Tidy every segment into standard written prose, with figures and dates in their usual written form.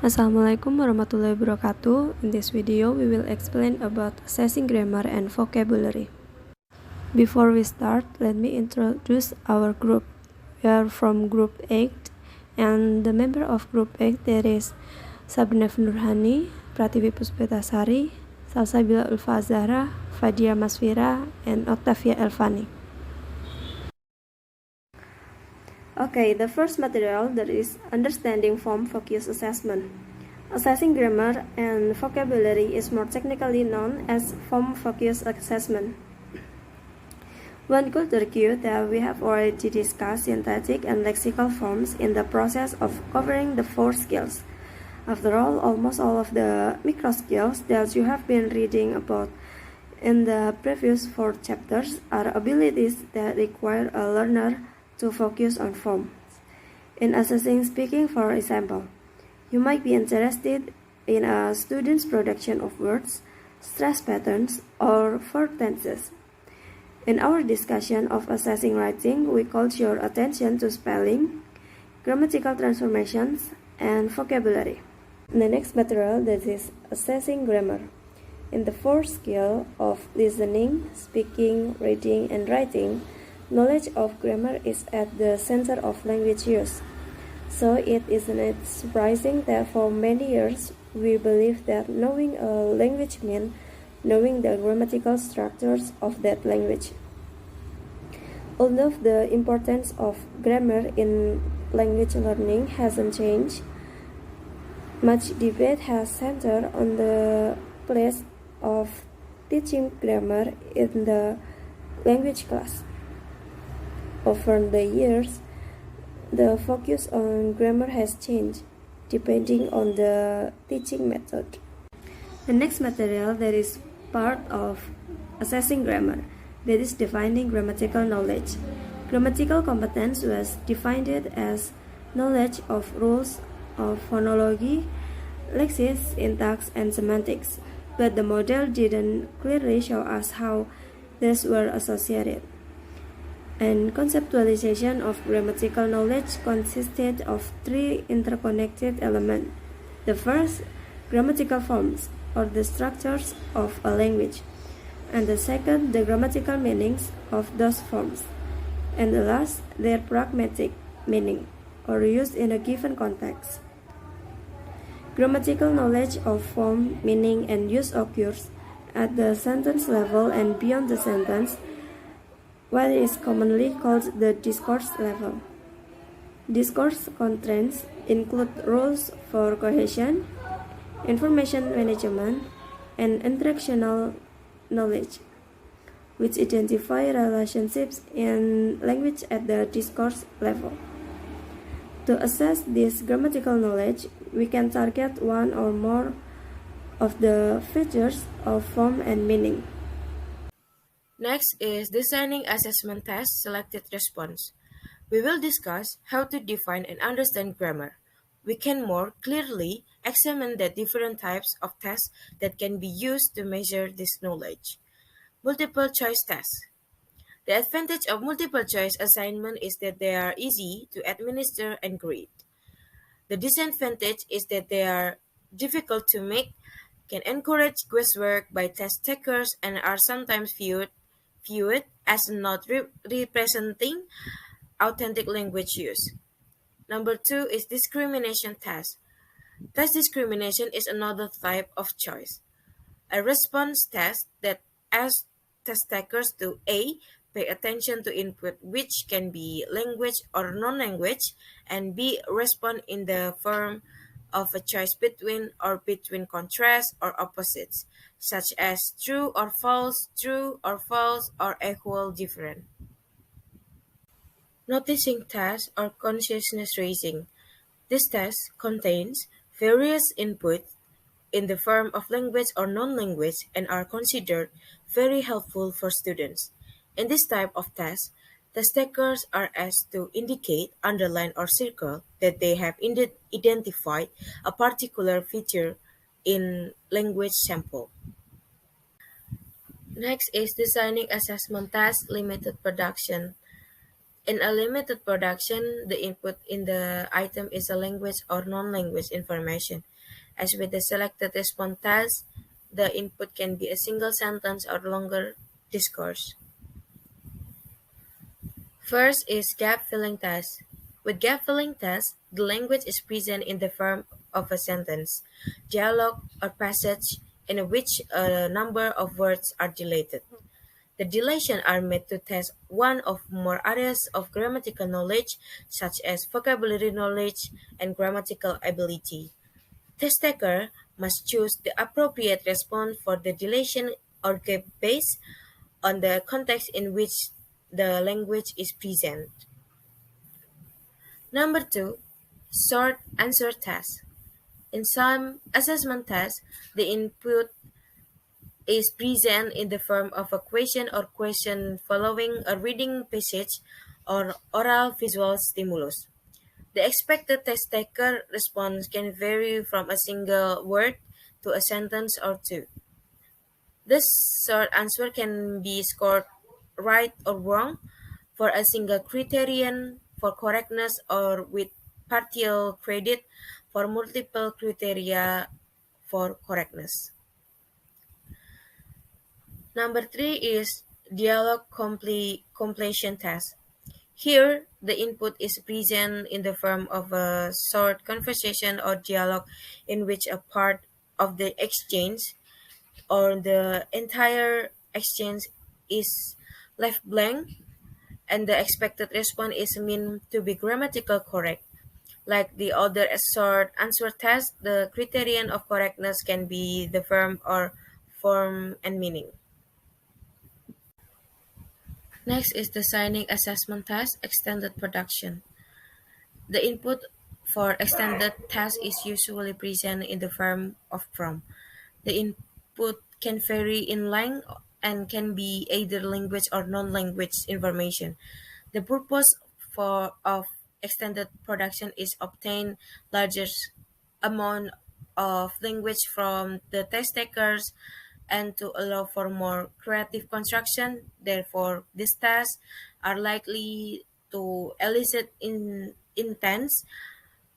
Assalamualaikum warahmatullahi wabarakatuh. In this video, we will explain about assessing grammar and vocabulary. Before we start, let me introduce our group. We are from group 8, and the member of group 8 there is Shabrina Nurhani, Pratiwi Puspetasari, Salsabila Ulfa, Fadia Masfira, and Oktavia Elfani. Okay, the first material that is understanding form focus assessment. Assessing grammar and vocabulary is more technically known as form focus assessment. One could argue that we have already discussed synthetic and lexical forms in the process of covering the 4 skills. After all, almost all of the micro skills that you have been reading about in the previous 4 chapters are abilities that require a learner to focus on forms. In assessing speaking, for example, you might be interested in a student's production of words, stress patterns, or verb tenses. In our discussion of assessing writing, we called your attention to spelling, grammatical transformations, and vocabulary. The next material that is assessing grammar. In the 4th skill of listening, speaking, reading, and writing, knowledge of grammar is at the center of language use. So it isn't surprising that for many years we believe that knowing a language means knowing the grammatical structures of that language. Although the importance of grammar in language learning hasn't changed, much debate has centered on the place of teaching grammar in the language class. Over the years, the focus on grammar has changed depending on the teaching method. The next material that is part of assessing grammar, that is defining grammatical knowledge. Grammatical competence was defined as knowledge of rules of phonology, lexis, syntax, and semantics, but the model didn't clearly show us how these were associated. And conceptualization of grammatical knowledge consisted of 3 interconnected elements. The first, grammatical forms, or the structures of a language. And the second, the grammatical meanings of those forms. And the last, their pragmatic meaning, or use in a given context. Grammatical knowledge of form, meaning, and use occurs at the sentence level and beyond the sentence, what is commonly called the discourse level. Discourse constraints include rules for cohesion, information management, and interactional knowledge, which identify relationships in language at the discourse level. To assess this grammatical knowledge, we can target one or more of the features of form and meaning. Next is designing assessment test selected response. We will discuss how to define and understand grammar. We can more clearly examine the different types of tests that can be used to measure this knowledge. Multiple choice tests. The advantage of multiple choice assignment is that they are easy to administer and grade. The disadvantage is that they are difficult to make, can encourage guesswork by test takers, and are sometimes viewed as not representing authentic language use. Number 2 is discrimination test. Test discrimination is another type of choice. A response test that asks test takers to A. Pay attention to input which can be language or non-language, and B. Respond in the form of a choice between or between contrasts or opposites, such as true or false, or equal different. Noticing test or consciousness raising. This test contains various inputs in the form of language or non-language and are considered very helpful for students. In this type of test, test takers are asked to indicate, underline, or circle that they have identified a particular feature in language sample. Next is designing assessment task limited production. In a limited production, the input in the item is a language or non-language information. As with the selected response task, the input can be a single sentence or longer discourse. First is gap filling task. With gap filling task, the language is present in the form of a sentence, dialogue, or passage in which a number of words are deleted. The deletions are made to test one or more areas of grammatical knowledge, such as vocabulary knowledge and grammatical ability. Test taker must choose the appropriate response for the deletion or gap based on the context in which the language is present. Number two, short answer task. In some assessment tests, the input is present in the form of a question or question following a reading passage or oral visual stimulus. The expected test taker response can vary from a single word to a sentence or two. This short answer can be scored right or wrong for a single criterion for correctness or with partial credit for multiple criteria for correctness. Number three is dialogue completion test. Here, the input is present in the form of a short conversation or dialogue in which a part of the exchange or the entire exchange is left blank and the expected response is meant to be grammatical correct. Like the other short answer test, the criterion of correctness can be the verb or form and meaning. Next is the signing assessment task, extended production. The input for extended task is usually present in the form of prompt. The input can vary in length and can be either language or non-language information. The purpose of extended production is obtain larger amount of language from the test takers and to allow for more creative construction. Therefore, these tasks are likely to elicit intents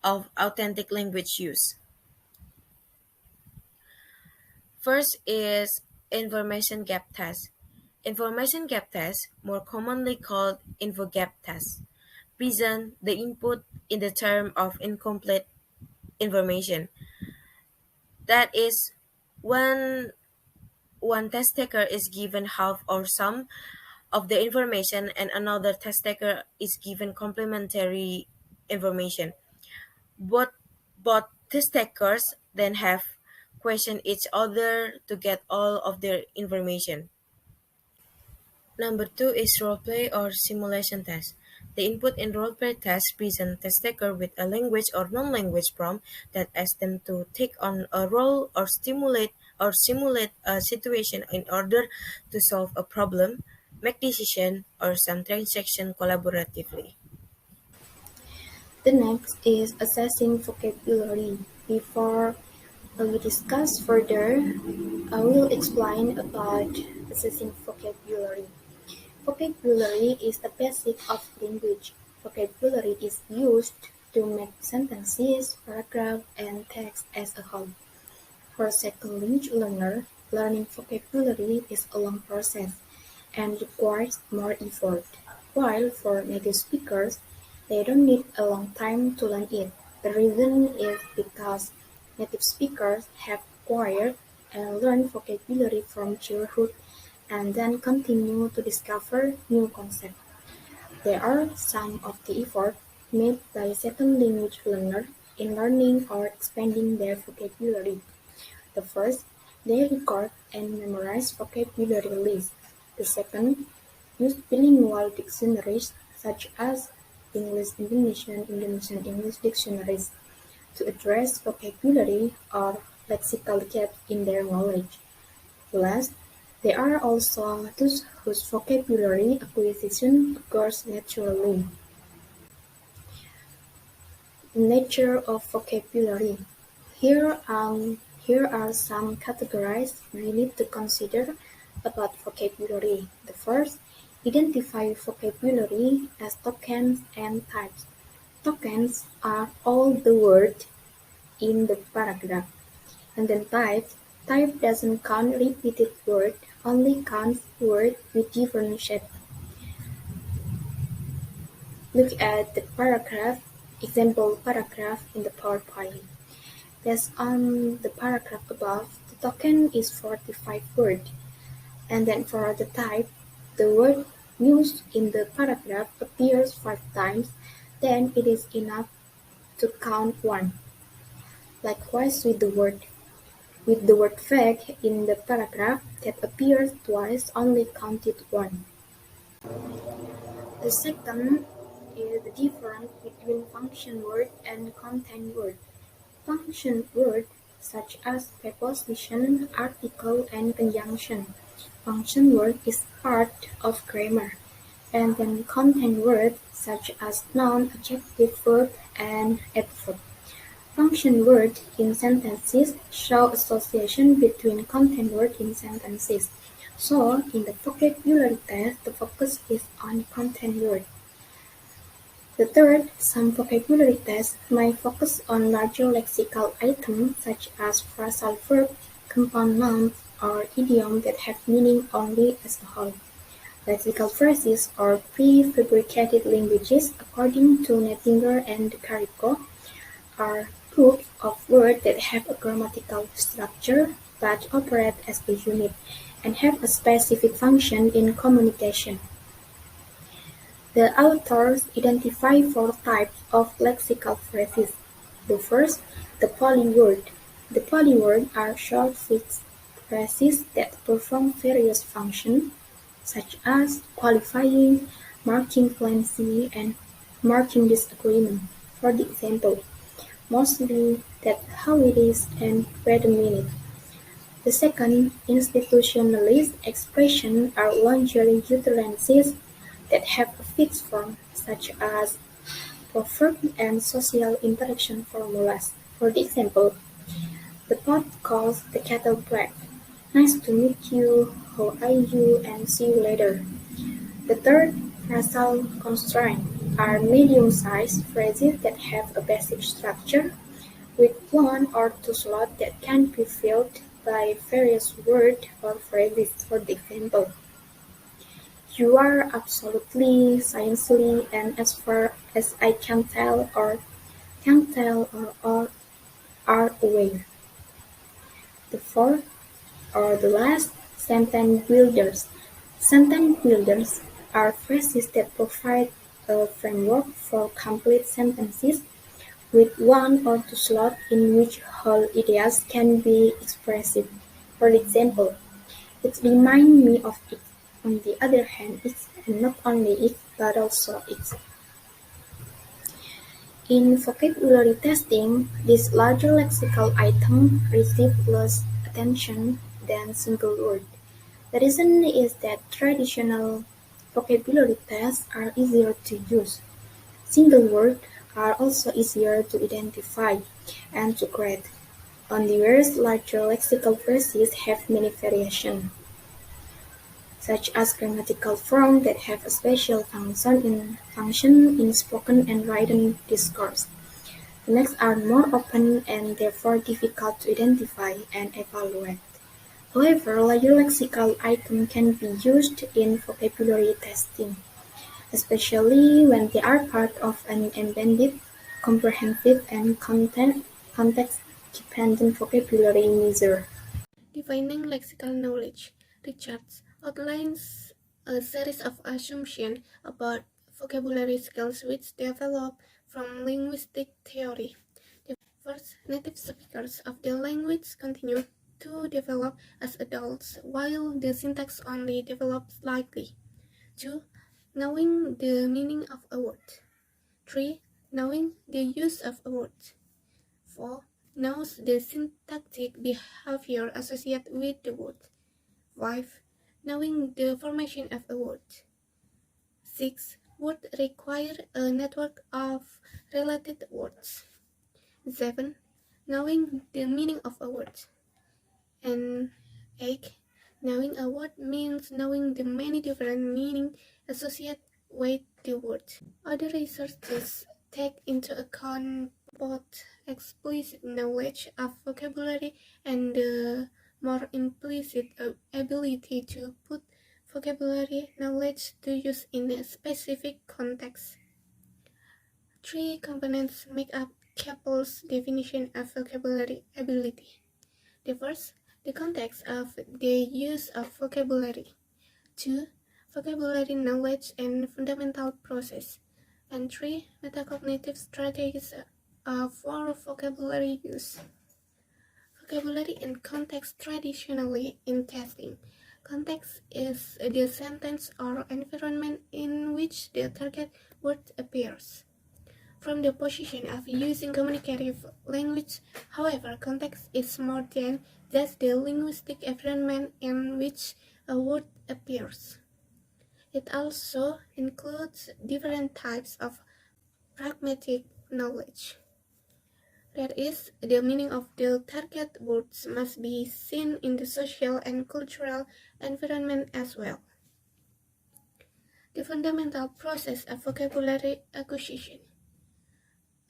of authentic language use. First is information gap test. Information gap test, more commonly called info gap test, present the input in the term of incomplete information. That is, when one test taker is given half or some of the information and another test taker is given complementary information. Both both test takers then have question each other to get all of their information. Number two is roleplay or simulation test. The input in roleplay test present test taker with a language or non-language prompt that asks them to take on a role or simulate a situation in order to solve a problem, make decision, or some transaction collaboratively. The next is assessing vocabulary. Before we discuss further, I will explain about assessing vocabulary. Vocabulary is the basic of language. Vocabulary is used to make sentences, paragraphs, and text as a whole. For second language learner, learning vocabulary is a long process and requires more effort, while for native speakers, they don't need a long time to learn it. The reason is because native speakers have acquired and learned vocabulary from childhood and then continue to discover new concepts. There are some of the effort made by second language learners in learning or expanding their vocabulary. The first, they record and memorize vocabulary lists. The second, use bilingual dictionaries such as English-Indonesian, Indonesian-English dictionaries to address vocabulary or lexical gaps in their knowledge. Last, there are also those whose vocabulary acquisition occurs naturally. Nature of vocabulary. Here are some categories we need to consider about vocabulary. The first Identify vocabulary as tokens and types. Tokens are all the words in the paragraph. And then type doesn't count repeated words, only counts words with different shapes. Look at the example paragraph in the PowerPoint. Based on the paragraph above, the token is 45 words. And then for the type, the word used in the paragraph appears 5 times, then it is enough to count 1. Likewise with the word fake in the paragraph that appears twice only counted 1. The second is the difference between function word and content word. Function word such as preposition, article, and conjunction. Function word is part of grammar. And then content words such as noun, adjective, verb, and adverb. Function words in sentences show association between content words in sentences. So, in the vocabulary test, the focus is on content words. The third, some vocabulary tests may focus on larger lexical items such as phrasal verbs, compound nouns, or idioms that have meaning only as a whole. Lexical phrases or prefabricated languages, according to Nettinger and Carrico, are groups of words that have a grammatical structure but operate as a unit and have a specific function in communication. The authors identify 4 types of lexical phrases. The first, the polyword. The polyword are short fixed phrases that perform various functions, such as qualifying, marking fluency, and marking disagreement. For the example, mostly, that's how it is, and wait a minute. The second, institutionalist expressions are longer utterances that have a fixed form, such as proverb and social interaction formulas. For the example, the pot calls the kettle black. Nice to meet you, how are you, and see you later. The third, phrasal constraints are medium-sized phrases that have a basic structure, with one or two slots that can be filled by various words or phrases. For the example, you are absolutely, scientifically, and as far as I can tell, or can tell, or are aware. The fourth, or the last, sentence builders. Sentence builders are phrases that provide a framework for complete sentences with one or two slots in which whole ideas can be expressed. For example, it reminds me of it. On the other hand, it's and not only it, but also it. In vocabulary testing, this larger lexical item receive less attention than single word. The reason is that traditional vocabulary tests are easier to use. Single words are also easier to identify and to grade, whereas larger lexical phrases have many variations, such as grammatical forms that have a special function in spoken and written discourse. The next are more open and therefore difficult to identify and evaluate. However, larger lexical items can be used in vocabulary testing, especially when they are part of an embedded, comprehensive, and context-dependent vocabulary measure. Defining lexical knowledge. Richards outlines a series of assumptions about vocabulary skills which develop from linguistic theory. First, native speakers of the language continue to develop as adults, while the syntax only develops slightly. 2. Knowing the meaning of a word. 3. Knowing the use of a word. 4. Knows the syntactic behavior associated with the word. 5. Knowing the formation of a word. 6. Words require a network of related words. 7. Knowing the meaning of a word. And 8. Knowing a word means knowing the many different meanings associated with the word. Other researchers take into account both explicit knowledge of vocabulary and the more implicit ability to put vocabulary knowledge to use in a specific context. Three components make up Capel's definition of vocabulary ability. The first, the context of the use of vocabulary. Two, vocabulary knowledge and fundamental process. And three, metacognitive strategies for vocabulary use. Vocabulary and context traditionally in testing. Context is the sentence or environment in which the target word appears. From the position of using communicative language, however, context is more than just the linguistic environment in which a word appears. It also includes different types of pragmatic knowledge. That is, the meaning of the target words must be seen in the social and cultural environment as well. The fundamental process of vocabulary acquisition.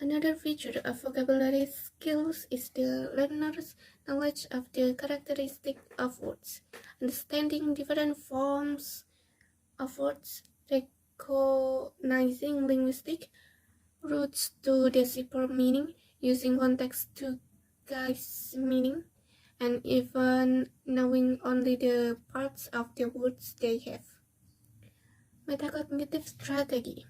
Another feature of vocabulary skills is the learner's knowledge of the characteristics of words, understanding different forms of words, recognizing linguistic roots to decipher meaning, using context to guide meaning, and even knowing only the parts of the words they have. Metacognitive strategy.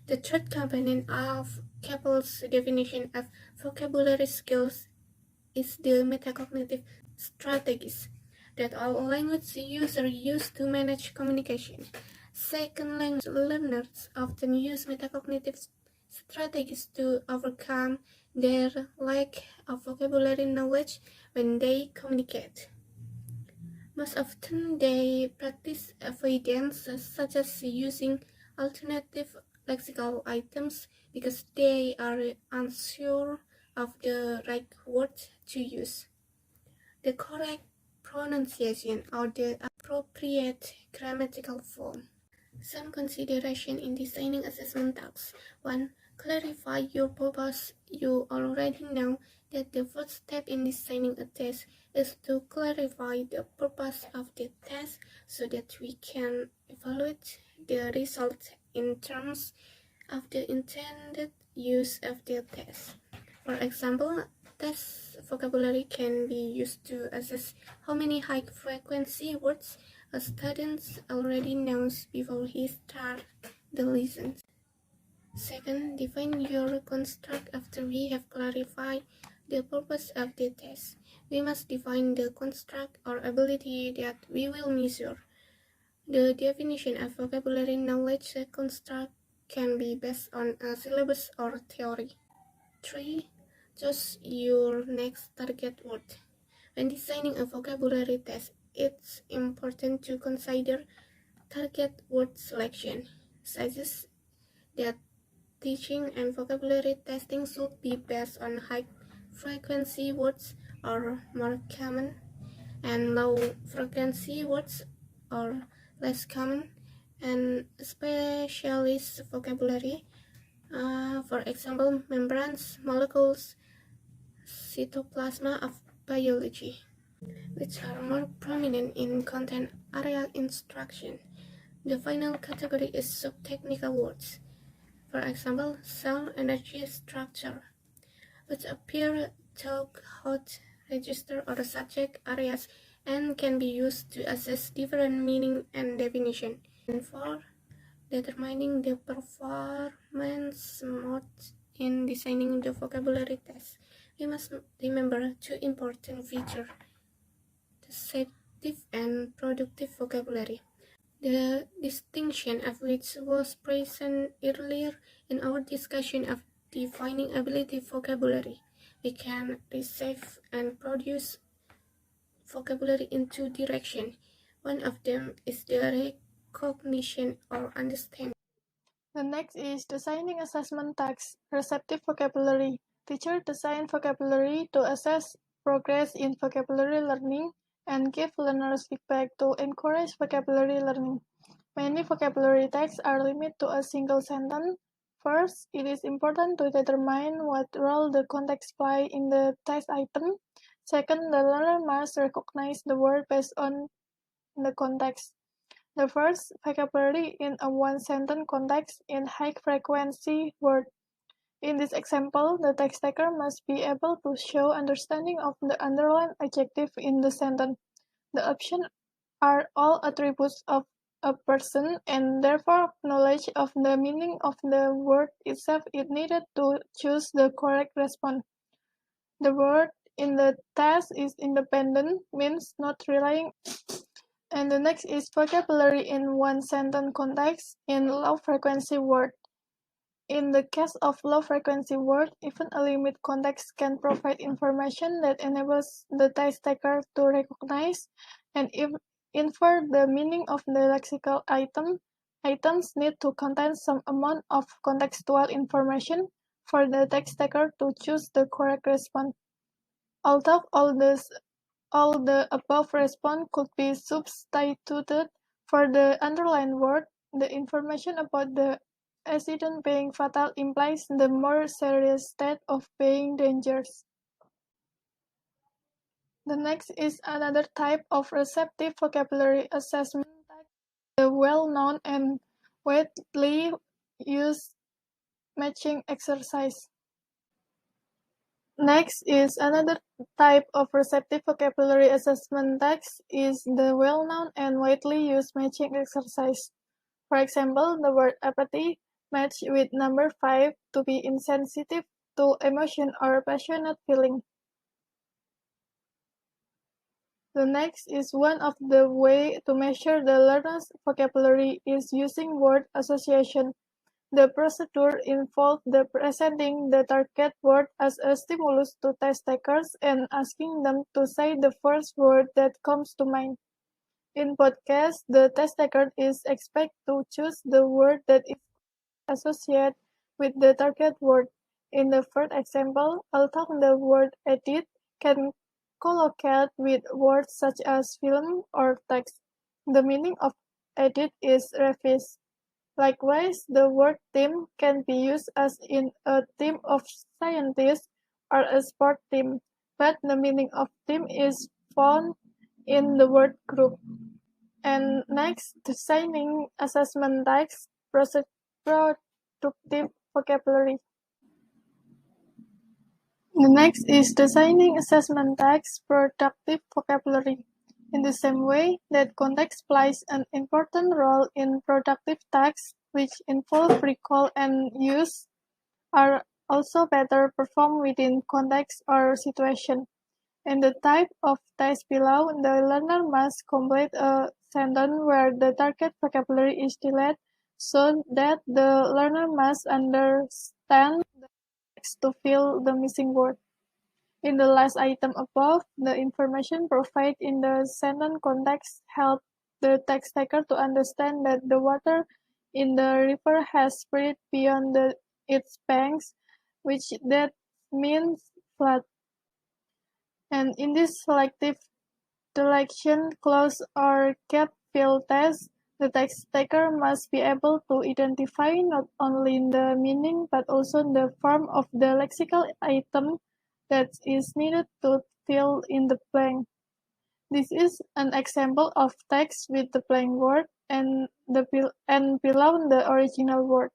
The third component of Capel's definition of vocabulary skills is the metacognitive strategies that all language users use to manage communication. Second language learners often use metacognitive strategies to overcome their lack of vocabulary knowledge when they communicate. Most often they practice avoidance, such as using alternative lexical items because they are unsure of the right word to use, the correct pronunciation, or the appropriate grammatical form. Some consideration in designing assessment tasks. 1. Clarify your purpose. You already know that the first step in designing a test is to clarify the purpose of the test so that we can evaluate the result in terms of the intended use of the test. For example, test vocabulary can be used to assess how many high-frequency words a student already knows before he starts the lesson. Second, define your construct after we have clarified the purpose of the test. We must define the construct or ability that we will measure. The definition of vocabulary knowledge construct can be based on a syllabus or theory. 3. Choose your next target word. When designing a vocabulary test, it's important to consider target word selection, such that teaching and vocabulary testing should be based on high-frequency words or more common, and low-frequency words or less common, and specialist vocabulary, for example, membranes, molecules, cytoplasma of biology, which are more prominent in content area instruction. The final category is subtechnical words. For example, cell energy structure, which appear talk, hot, register, or subject areas and can be used to assess different meaning and definition. And 4. Determining the performance mode in designing the vocabulary test. We must remember two important features: deceptive and productive vocabulary, the distinction of which was present earlier in our discussion of defining ability vocabulary. We can receive and produce vocabulary in two directions. One of them is the recognition or understanding. The next is designing assessment tasks, receptive vocabulary. Teachers design vocabulary to assess progress in vocabulary learning and give learners feedback to encourage vocabulary learning. Many vocabulary texts are limited to a single sentence. First, it is important to determine what role the context plays in the text item. Second, the learner must recognize the word based on the context. The first, vocabulary in a one-sentence context in high-frequency word. In this example, the text taker must be able to show understanding of the underlined adjective in the sentence. The options are all attributes of a person, and therefore knowledge of the meaning of the word itself is needed to choose the correct response. The word in the text is independent, means not relying. And the next is vocabulary in one sentence context in low-frequency word. In the case of low-frequency word, even a limited context can provide information that enables the text taker to recognize and infer the meaning of the lexical item. Items need to contain some amount of contextual information for the text taker to choose the correct response. Although all the above response could be substituted for the underlined word, the information about the accident being fatal implies the more serious state of being dangerous. The next is another type of receptive vocabulary assessment, the well-known and widely used matching exercise. Next is another type of receptive vocabulary assessment text is the well-known and widely used matching exercise. For example, the word apathy matched with number 5 to be insensitive to emotion or passionate feeling. The next is one of the way to measure the learner's vocabulary is using word association. The procedure involves the presenting the target word as a stimulus to test takers and asking them to say the first word that comes to mind. In both cases, the test taker is expected to choose the word that is associated with the target word. In the first example, although the word edit can collocate with words such as film or text, the meaning of edit is revise. Likewise, the word team can be used as in a team of scientists or a sport team, but the meaning of team is found in the word group. And next, designing assessment types, productive vocabulary. The next is designing assessment types, productive vocabulary. In the same way that context plays an important role in productive tasks, which involve recall and use, are also better performed within context or situation. In the type of text below, the learner must complete a sentence where the target vocabulary is delayed, so that the learner must understand the text to fill the missing word. In the last item above, the information provided in the sentence context help the text taker to understand that the water in the river has spread beyond its banks, which that means flood. And in this selective selection clause or gap fill test, the text taker must be able to identify not only the meaning but also the form of the lexical item that is needed to fill in the blank. This is an example of text with the blank word and below the original word.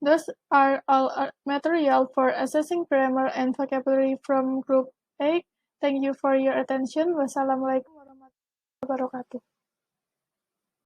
Those are all material for assessing grammar and vocabulary from Group A. Thank you for your attention. Wassalamualaikum warahmatullahi wabarakatuh.